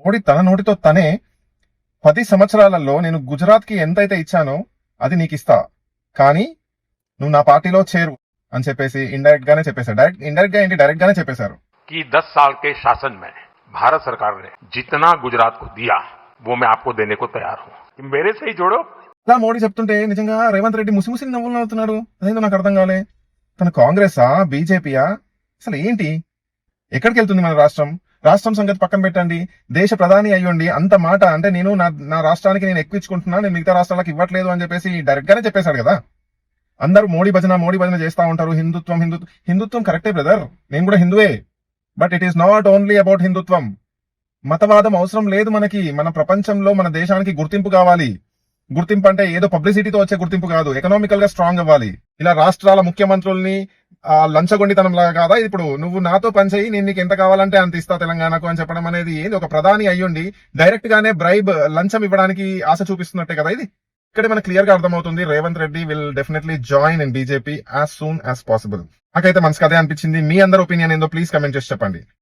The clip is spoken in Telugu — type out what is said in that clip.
మోడీ తన నోటితో తనే 10 సంవత్సరాలలో నేను గుజరాత్ కి ఎంతైతే ఇచ్చానో అది నీకు ఇస్తా, కానీ నువ్వు నా పార్టీలో చేరు అని చెప్పేసి ఇండైరెక్ట్ గానే చెప్పేశారు. ఇండైరెక్ట్ గా ఏంటి, డైరెక్ట్ గానే చెప్పేశారు. कि 10 साल के शासन में भारत सरकार ने जितना गुजरात को दिया वो मैं आपको देने को तैयार हूं, कि मेरे से ही जोड़ो. ఇలా మోడీ చెప్తుంటే నిజంగా రేవంత్ రెడ్డి ముసి నవ్వులు నవ్వుతున్నాడు. అదేంటో నాకు అర్థం కాలే. తన కాంగ్రెసా బీజేపీయా అసలు ఏంటి? ఎక్కడికి వెళ్తుంది మన రాష్ట్రం సంగతి పక్కన పెట్టండి. దేశ ప్రధాని అయ్యండి అంత మాట అంటే నేను నా రాష్ట్రానికి నేను ఎక్కువ ఇచ్చుకుంటున్నా, నేను మిగతా రాష్ట్రాలకు ఇవ్వట్లేదు అని చెప్పేసి డైరెక్ట్ గానే చెప్పేశాడు కదా. అందరూ మోడీ భజన చేస్తా ఉంటారు. హిందుత్వం కరెక్టే బ్రదర్, నేను కూడా హిందువే. But it is not only about హిందుత్వం. మతవాదం అవసరం లేదు మనకి. మన ప్రపంచంలో మన దేశానికి గుర్తింపు కావాలి. గుర్తింపు అంటే ఏదో పబ్లిసిటీతో వచ్చే గుర్తింపు కాదు, ఎకనామికల్ గా స్ట్రాంగ్ అవ్వాలి. ఇలా రాష్ట్రాల ముఖ్యమంత్రుల్ని లంచగొండితనంలాగా కాదా ఇప్పుడు నువ్వు నాతో పనిచేయి, నేను నీకు ఎంత కావాలంటే అంత ఇస్తా తెలంగాణకు అని చెప్పడం అనేది ఏంది? ఒక ప్రధాని అయ్యుండి డైరెక్ట్ గానే బ్రైబ్ లంచం ఇవ్వడానికి ఆశ చూపిస్తున్నట్టే కదా ఇది. ఇక్కడ మనకు క్లియర్ గా అర్థమవుతుంది Revanth Reddy will definitely join in BJP as soon as possible. నాకైతే మనసుకు అదే అనిపించింది. మీ అందరి ఒపీనియన్ ఏందో ప్లీజ్ కమెంట్ చేసి చెప్పండి.